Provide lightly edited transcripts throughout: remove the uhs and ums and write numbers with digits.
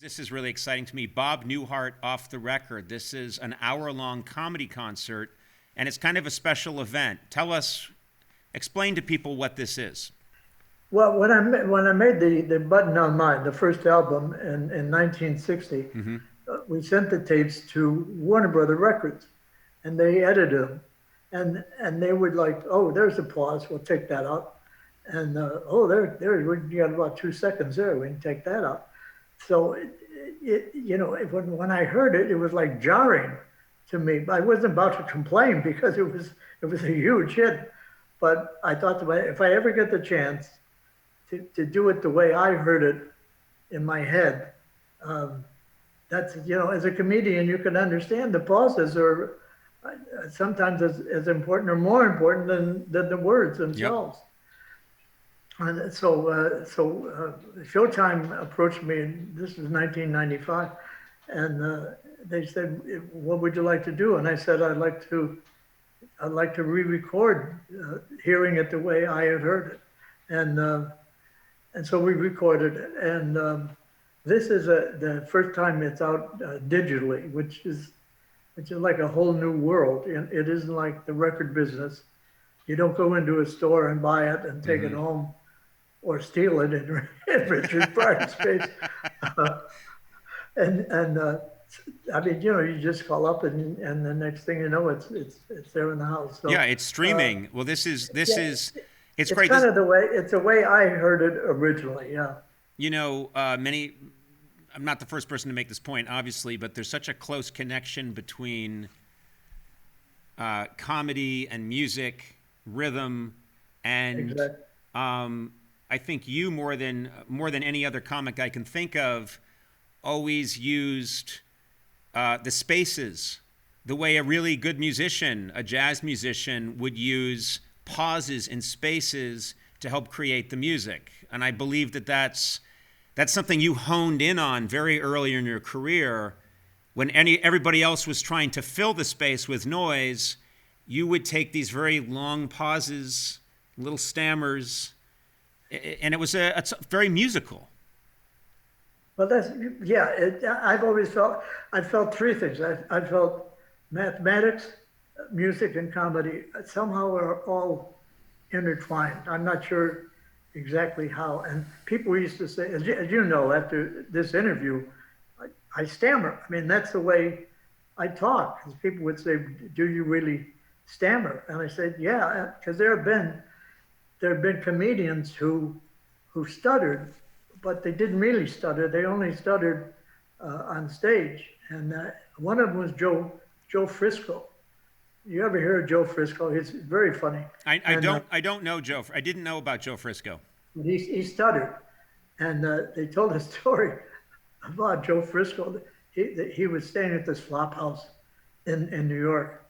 This is really exciting to me. Bob Newhart, Off the Record. This is an hour-long comedy concert, and it's kind of a special event. Explain to people what this is. Well, when I made the Button Down Mind, the first album in 1960, we sent the tapes to Warner Brother Records, and they edited them, and they would like, oh, there's a pause, we'll take that out, and oh, there, we got about 2 seconds there, we can take that out. So, when I heard it, it was like jarring to me. I wasn't about to complain because it was a huge hit, but I thought if I ever get the chance to do it the way I heard it in my head, that's, as a comedian, you can understand the pauses are sometimes as important or more important than the words themselves. Yep. And so Showtime approached me, and this was 1995, and they said, "What would you like to do?" And I said, "I'd like to re-record hearing it the way I had heard it," and so we recorded it. And this is the first time it's out digitally, which is like a whole new world. It isn't like the record business. You don't go into a store and buy it and take it home, or steal it in Richard Pryor's space. I mean, you just call up and the next thing you know, it's there in the house. So, yeah, it's streaming. Well, it's great. Kind of the way I heard it originally. Yeah. I'm not the first person to make this point, obviously, but there's such a close connection between comedy and music, rhythm, and exactly. I think you more than any other comic I can think of always used the spaces the way a really good musician, a jazz musician, would use pauses and spaces to help create the music. And I believe that's something you honed in on very early in your career. When everybody else was trying to fill the space with noise, you would take these very long pauses, little stammers, and it's very musical. Well, I've always felt three things. I felt mathematics, music, and comedy somehow are all intertwined. I'm not sure exactly how. And people used to say, as you know, after this interview, I stammer. I mean, that's the way I talk. Because people would say, "Do you really stammer?" And I said, "Yeah," because there have been comedians who stuttered, but they didn't really stutter. They only stuttered on stage. And one of them was Joe Frisco. You ever hear of Joe Frisco? He's very funny. I don't know Joe. I didn't know about Joe Frisco. He stuttered, and they told a story about Joe Frisco. He was staying at this flop house in New York,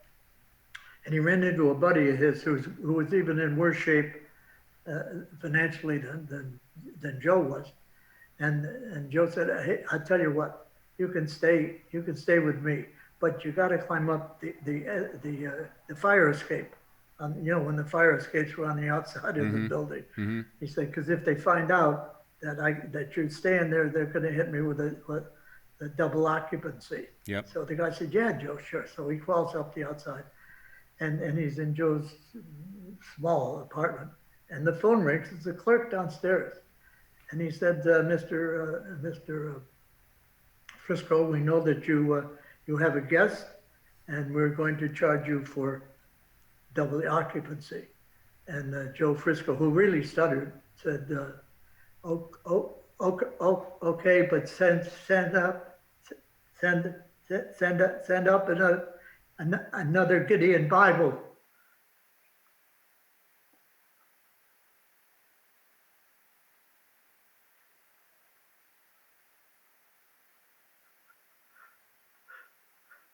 and he ran into a buddy of his who was even in worse shape financially than Joe was, and Joe said, "Hey, I tell you what, you can stay with me, but you got to climb up the fire escape, when the fire escapes were on the outside of the building." He said, "Because if they find out that you're staying there, they're going to hit me with a double occupancy." Yep. So the guy said, "Yeah, Joe, sure." So he crawls up the outside, and he's in Joe's small apartment. And the phone rings. It's the clerk downstairs. And he said, Mr. Frisco, we know that you have a guest, and we're going to charge you for double occupancy." And Joe Frisco, who really stuttered, said, okay, but send up another Gideon Bible."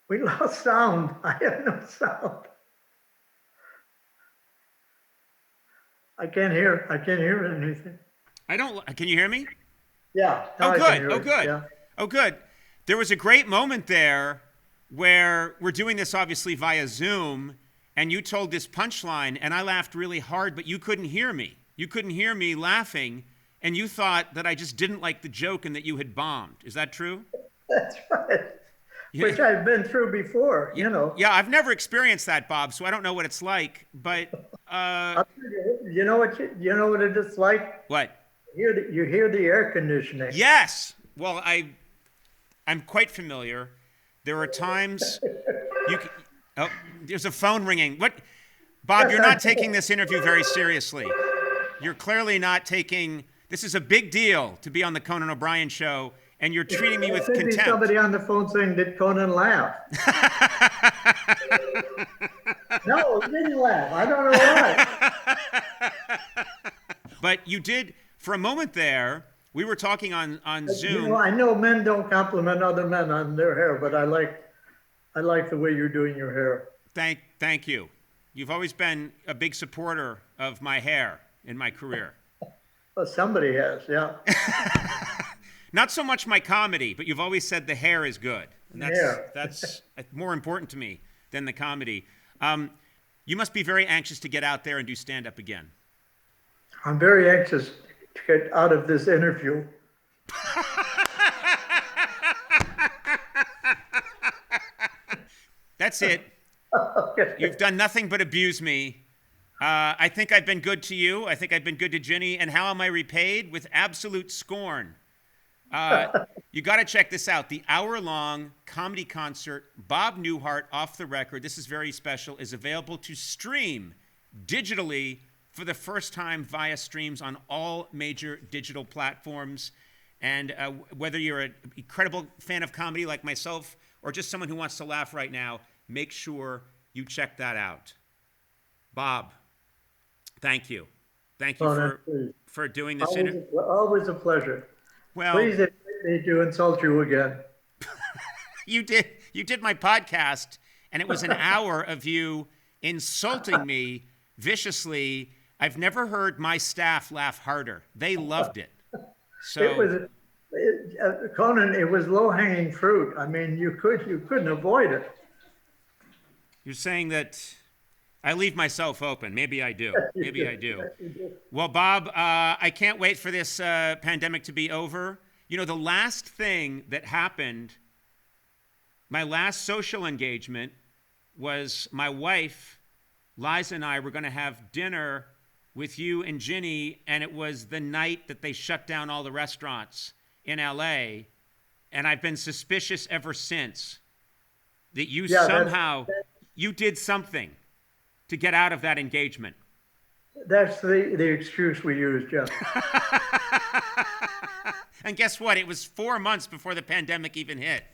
We lost sound. I have no sound. I can't hear anything. Can you hear me? Yeah. Oh, good. Oh, good. Yeah. Oh, good. There was a great moment there where we're doing this obviously via Zoom, and you told this punchline, and I laughed really hard, but you couldn't hear me. You couldn't hear me laughing, and you thought that I just didn't like the joke and that you had bombed. Is that true? That's right. Yeah. Which I've been through before, you know. Yeah, I've never experienced that, Bob, so I don't know what it's like. But You know what it is like? what? You hear the air conditioning. Yes. Well, I'm quite familiar. There are times you can, oh, there's a phone ringing. What? Bob, you're not taking this interview very seriously. You're clearly not taking, this is a big deal to be on the Conan O'Brien show, and you're treating me with contempt. Somebody on the phone saying, did Conan laugh? No, he didn't laugh. I don't know why. But you did, for a moment there, we were talking on Zoom. You know, I know men don't compliment other men on their hair, but I like the way you're doing your hair. Thank you. You've always been a big supporter of my hair in my career. Well, somebody has, yeah. Not so much my comedy, but you've always said the hair is good. And that's more important to me than the comedy. You must be very anxious to get out there and do stand-up again. I'm very anxious to get out of this interview. That's it. Okay. You've done nothing but abuse me. I think I've been good to you. I think I've been good to Ginny. And how am I repaid? With absolute scorn. You got to check this out. The hour-long comedy concert, Bob Newhart, Off the Record, this is very special, is available to stream digitally for the first time via streams on all major digital platforms. And whether you're an incredible fan of comedy like myself or just someone who wants to laugh right now, make sure you check that out. Bob, thank you. Thank you for doing this interview. Always a pleasure. Well, please admit me to insult you again. You did my podcast, and it was an hour of you insulting me viciously. I've never heard my staff laugh harder. They loved it. So Conan, it was low-hanging fruit. I mean, you couldn't avoid it. You're saying that I leave myself open. Maybe I do. Maybe I do. Well, Bob, I can't wait for this pandemic to be over. You know, the last thing that happened, my last social engagement was my wife, Liza, and I were going to have dinner with you and Ginny, and it was the night that they shut down all the restaurants in LA, and I've been suspicious ever since that you you did something to get out of that engagement. That's the excuse we use, Jeff. And guess what? It was 4 months before the pandemic even hit.